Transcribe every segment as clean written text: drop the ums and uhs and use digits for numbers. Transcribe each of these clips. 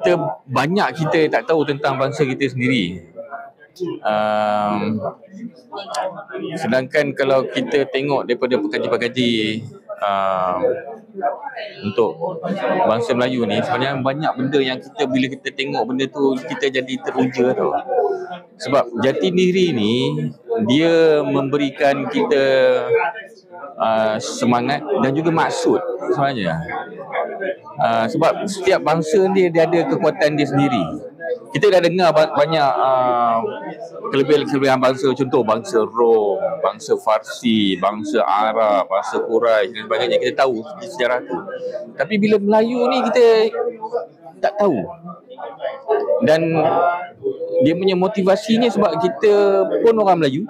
kita tak tahu tentang bangsa kita sendiri. Sedangkan kalau kita tengok daripada pekaji-pekaji untuk bangsa Melayu ni, sebenarnya banyak benda yang kita, bila kita tengok benda tu, kita jadi teruja tau. Sebab jati diri ni dia memberikan kita semangat dan juga maksud sebenarnya. Sebab setiap bangsa dia ada kekuatan dia sendiri. Kita dah dengar banyak kelebihan bangsa, contoh bangsa Rom, bangsa Farsi, bangsa Arab, bangsa Quraisy dan sebagainya. Kita tahu sejarah tu. Tapi bila Melayu ni kita tak tahu. Dan dia punya motivasinya sebab kita pun orang Melayu,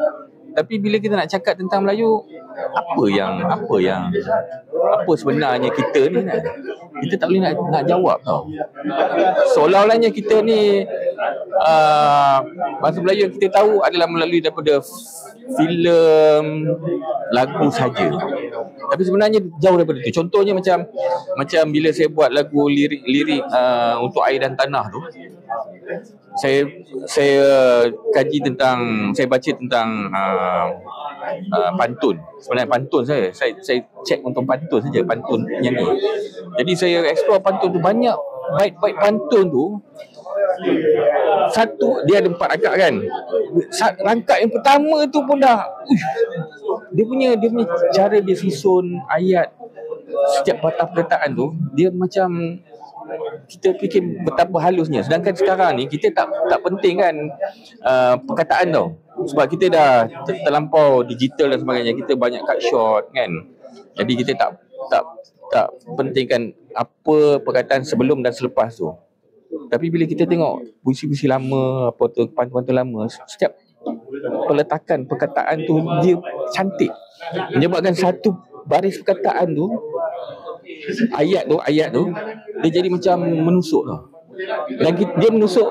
tapi bila kita nak cakap tentang Melayu, apa sebenarnya kita ni kan? Kita tak boleh nak jawab tau. Seolah-olahnya kita ni bahasa Melayu yang kita tahu adalah melalui daripada filem, lagu saja. Tapi sebenarnya jauh daripada itu. Contohnya macam bila saya buat lagu lirik untuk Air dan Tanah tu, saya kaji tentang, saya baca tentang pantun. Sebenarnya pantun saya cek untuk pantun saja, pantun nyanyi. Jadi saya explore pantun tu, banyak bait-bait pantun tu. Satu, dia ada 4 rangkap kan. Rangkap yang pertama tu pun dah dia punya cara dia susun ayat, setiap patah perkataan tu dia macam kita fikir betapa halusnya. Sedangkan sekarang ni kita tak penting kan perkataan tau. Sebab kita dah terlampau digital dan sebagainya. Kita banyak cut short kan. Jadi kita tak pentingkan apa perkataan sebelum dan selepas tu. Tapi bila kita tengok puisi-puisi lama, apa tu, pantun-pantun lama, setiap peletakan perkataan tu dia cantik. Menyebabkan satu baris perkataan tu, ayat tu dia jadi macam menusuk tau. Dan dia menusuk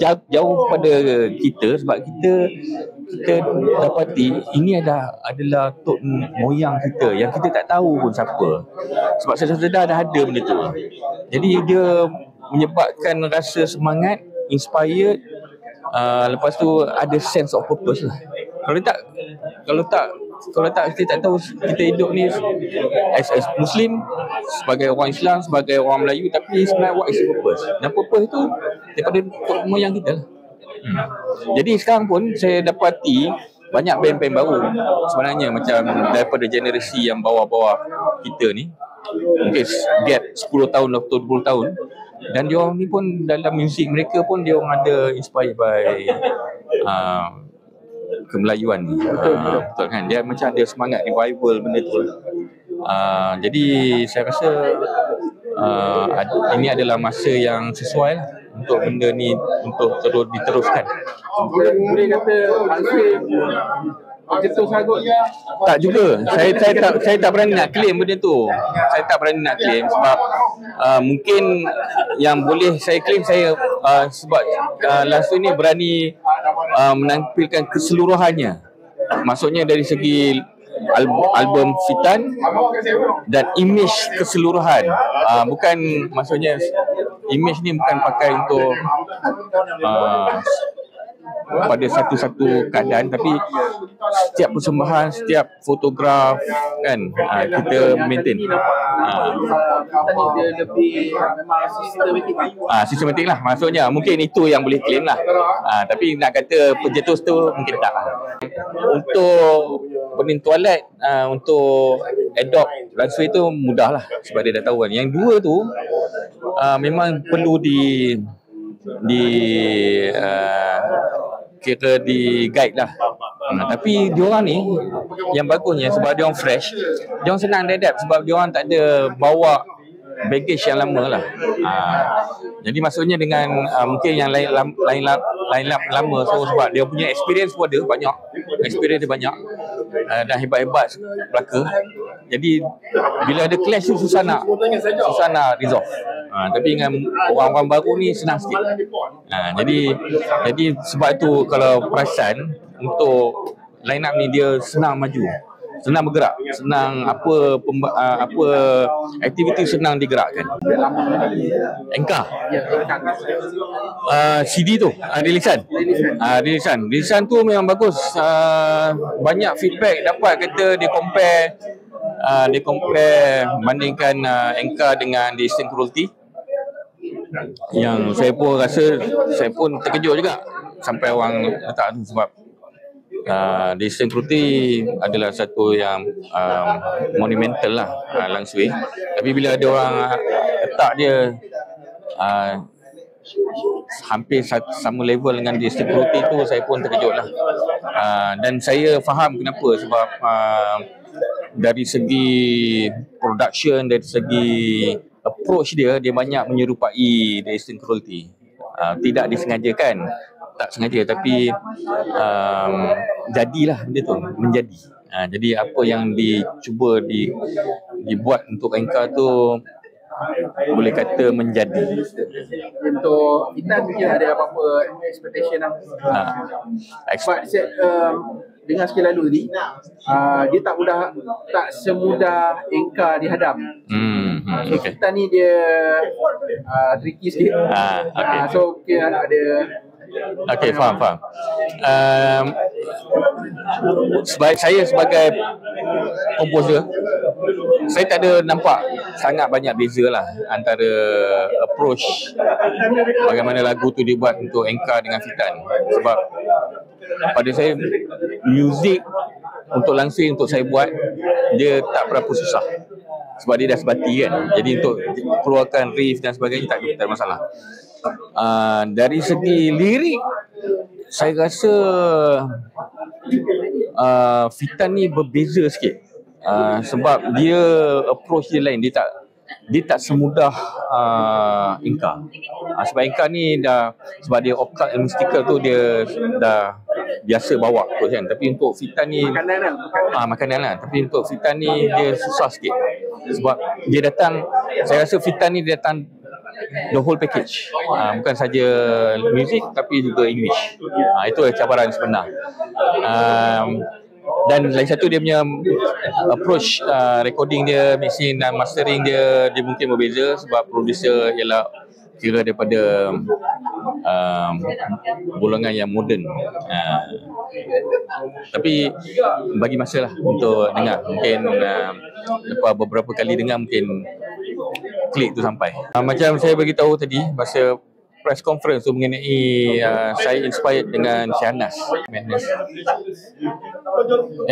jauh pada kita, sebab kita dapati ini adalah tok moyang kita yang kita tak tahu pun siapa. Sebab sedar-sedar dah ada benda tu. Jadi dia menyebabkan rasa semangat, inspired, lepas tu ada sense of purpose lah. Kalau tak kita tak tahu kita hidup ni as Muslim, sebagai orang Islam, sebagai orang Melayu, tapi sebenarnya what is the purpose? Dan purpose tu daripada tok moyang kita lah. Jadi sekarang pun saya dapati banyak band-band baru sebenarnya, macam daripada generasi yang bawah-bawah kita ni, mungkin gap 10 tahun atau 20 tahun, dan diorang ni pun dalam muzik mereka pun diorang ada inspired by kemelayuan ni. Betul kan? Dia macam ada semangat revival benda tu. Jadi saya rasa ini adalah masa yang sesuai lah untuk benda ni untuk terus diteruskan. Boleh kata Jatuh Sagut tak juga. Saya tak berani nak claim benda tu. Saya tak berani nak claim sebab mungkin yang boleh saya claim saya sebab Lasso ni berani menampilkan keseluruhannya. Maksudnya dari segi album Fitan dan image keseluruhan. Bukan, maksudnya image ni bukan pakai untuk pada satu-satu keadaan, tapi setiap persembahan, setiap fotograf kan, kita maintain. Tadi dia lebih memang sistematik lah, maksudnya mungkin itu yang boleh claim lah. Tapi nak kata pencetus tu mungkin tak lah. Untuk pening toilet, untuk adopt Lansway tu mudah lah sebab dia dah tahu kan. Yang dua tu memang perlu kira di guide lah. Tapi diorang ni yang bagusnya sebab diorang fresh, diorang senang adapt sebab diorang tak ada bawa baggage yang lama lah. Jadi maksudnya dengan mungkin yang lain lama, so sebab dia punya experience pun ada banyak, experience dia banyak dan hebat-hebat pelaka. Jadi bila ada clash tu susah nak resolve. Tapi dengan orang-orang baru ni senang sikit. Jadi sebab tu kalau perasan untuk line up ni dia senang maju. senang bergerak, senang apa aktiviti senang digerakkan. Engkau CD tu rilisan tu memang bagus. Banyak feedback dapat, kata dia compare bandingkan Enka dengan Distinct Cruelty, yang saya pun terkejut juga sampai orang letak tu, sebab Distinct Cruelty adalah satu yang monumental lah Langsui. Tapi bila ada orang letak dia hampir sama level dengan Distinct Cruelty tu, saya pun terkejut lah. Dan saya faham kenapa, sebab dari segi production, dari segi approach dia banyak menyerupai Distinct Cruelty. Tidak disengajakan, tak sengaja, tapi jadilah benda tu, menjadi. Jadi apa yang dicuba dibuat untuk Enka tu boleh kata menjadi. Untuk kita mungkin ada apa-apa expectation lah. Sebab dengan sekali lalu tadi, dia tak semudah Enka dihadap. So Okay. kita ni dia tricky sikit. Okay. So mungkin ada. Okey, faham. Saya sebagai komposer, saya tak ada nampak sangat banyak beza lah antara approach bagaimana lagu tu dibuat untuk Enka dengan Fitan. Sebab pada saya, muzik untuk Langsui, untuk saya buat, dia tak berapa susah, sebab dia dah sebati kan. Jadi untuk keluarkan riff dan sebagainya tak ada masalah. Dari segi lirik, saya rasa Fitan ni berbeza sikit, sebab dia approach dia lain. Dia tak semudah Enka. Sebab Enka ni sebab dia occult and mystical tu, dia dah biasa bawa tu kan. Tapi untuk Fitan ni makanan lah. Tapi untuk Fitan ni dia susah sikit, sebab dia datang, saya rasa Fitan ni dia datang the whole package, bukan saja music tapi juga English. Itu cabaran sebenar. Dan lagi satu, dia punya approach recording dia, mixing dan mastering dia mungkin berbeza, sebab producer ialah kira daripada golongan yang moden. Tapi bagi masa lah untuk dengar. Mungkin lepas beberapa kali dengar, mungkin klik tu sampai. Macam saya beritahu tadi masa press conference tu mengenai saya inspired dengan Syahnas Madness.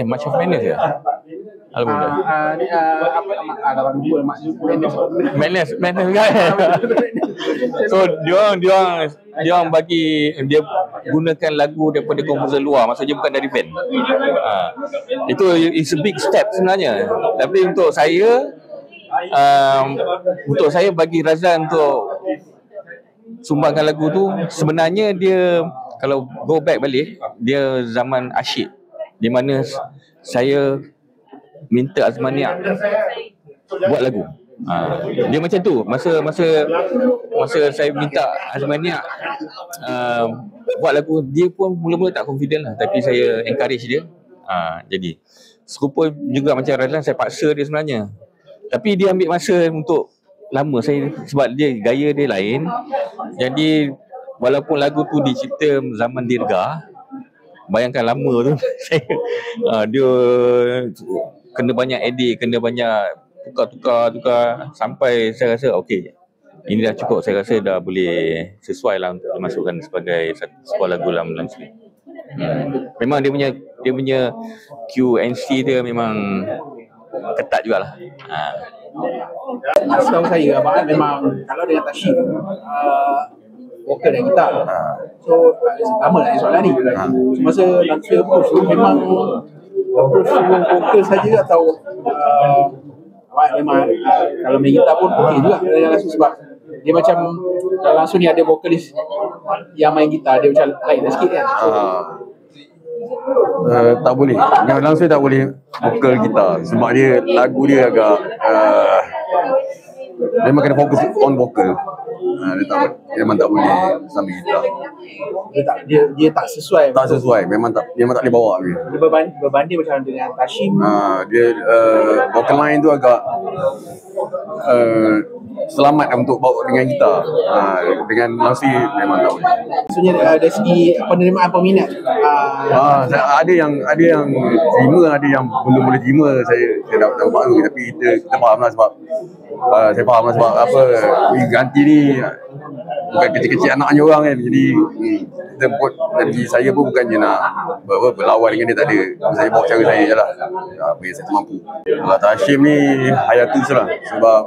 Much of Madness ya? Madness kan? So dia bagi, dia gunakan lagu daripada komposer luar, maksudnya bukan dari band. Itu is a big step sebenarnya. Tapi untuk saya bagi Razlan untuk sumbangkan lagu tu, sebenarnya dia, kalau go back balik, dia zaman Asyik, di mana saya minta Azmaniak buat lagu. Dia macam tu. Masa saya minta Azmaniak buat lagu, dia pun mula-mula tak confident lah, tapi saya encourage dia. Jadi serupa juga macam Razlan, saya paksa dia sebenarnya, tapi dia ambil masa untuk lama sebab dia gaya dia lain. Jadi walaupun lagu tu dicipta zaman Dirga, bayangkan lama tu dia kena banyak edit, kena banyak tukar sampai saya rasa okey, ini dah cukup. Saya rasa dah boleh sesuai lah untuk dimasukkan sebagai sebuah lagu dalam Langsui. Memang dia punya Q&C dia memang ketat jugalah. Setahu saya Abang memang kalau dengan Tashik vokal dan gitar. So lama lah soalan ni. Masa Langsui approach tu memang approach vokal saja, atau memang kalau main gitar pun okey juga dengan Langsui, sebab dia macam Langsui ni ada vokalis yang main gitar, dia macam lain dah sikit kan. Tak boleh. Yang Langsui tak boleh vokal gitar, sebab dia lagu dia agak memang kena fokus on vokal. Memang tak boleh sambil gitar. Dia tak sesuai. Tak sesuai, memang tak boleh bawa dia. Dia berbanding macam dengan Tashim. Dia vocal line tu agak selamat untuk bawa dengan gitar. Dengan Langsui memang tak boleh. Maksudnya dari segi penerimaan peminat. Ada yang terima, ada yang belum boleh terima. Saya tak tahu, tapi kita faham lah sebab saya faham lah sebab apa ganti ni bukan kecil-kecil anaknya orang kan. Jadi kita buat, jadi saya pun bukannya nak berlawan dengan dia, tak ada. Saya bawa cara saya je lah, apa yang saya mampu. Kalau Tashim ni Hayatus lah, sebab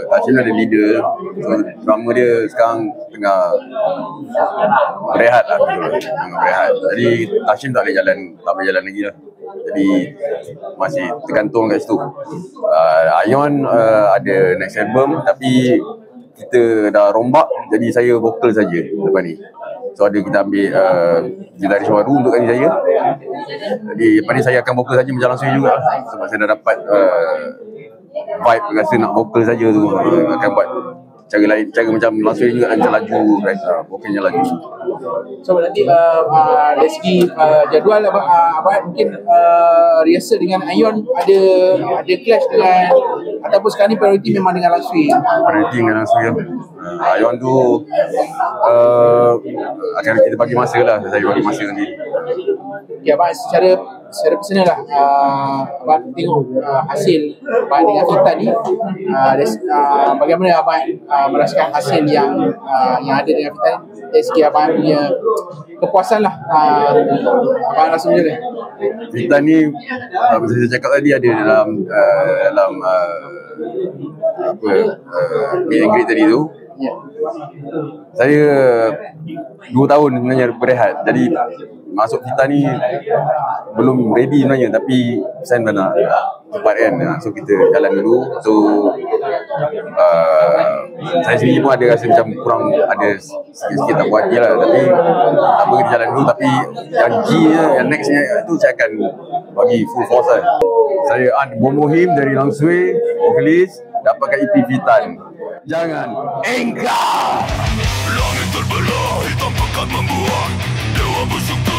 Tashim ada leader, so drama dia sekarang tengah berehat lah, tengah berehat. Jadi Tashim tak boleh jalan lagi lah. Jadi masih tergantung kat situ. Ion ada next album, tapi kita dah rombak, jadi saya vokal saja lepas ni. So kita ambil gitaris baru untuk kali saya. Jadi lepas ni saya akan vokal saja macam Langsui juga lah. Sebab saya dah dapat vibe rasa nak vokal saja tu. Akan buat cara lain, cara macam Langsui juga, macam laju, vokalnya laju. So nanti dari segi jadual abang mungkin rehearsal dengan Ion ada clash dengan, ataupun sekarang ni priority memang dengan Langsui? Priority dengan Langsui lah. Ion tu akan kita bagi masa lah, saya bagi masa nanti. Okay, abang secara personal lah, abang tengok hasil abang dengan Fitan ni, bagaimana abang merasakan hasil yang ada dengan Fitan dari segi abang punya kepuasan lah, abang rasa macam mana? Fitan ni saya cakap tadi ada dalam meet and greet tadi tu. Saya 2 tahun sebenarnya berehat. Jadi masuk Fitan ni belum ready sebenarnya, tapi Sen dah nak cepat kan. So kita jalan dulu. So saya sendiri pun ada rasa macam kurang, ada sikit-sikit tak puas hati lah. Tapi tak apa, kita jalan dulu. Tapi janjinya, yang nextnya itu saya akan bagi full force lah. Saya Bomohim dari Langsui, vokalis, dapatkan EP Fitan. Jangan engkau. Langit terbelah, hitam pekat membuat dewa bersyukur.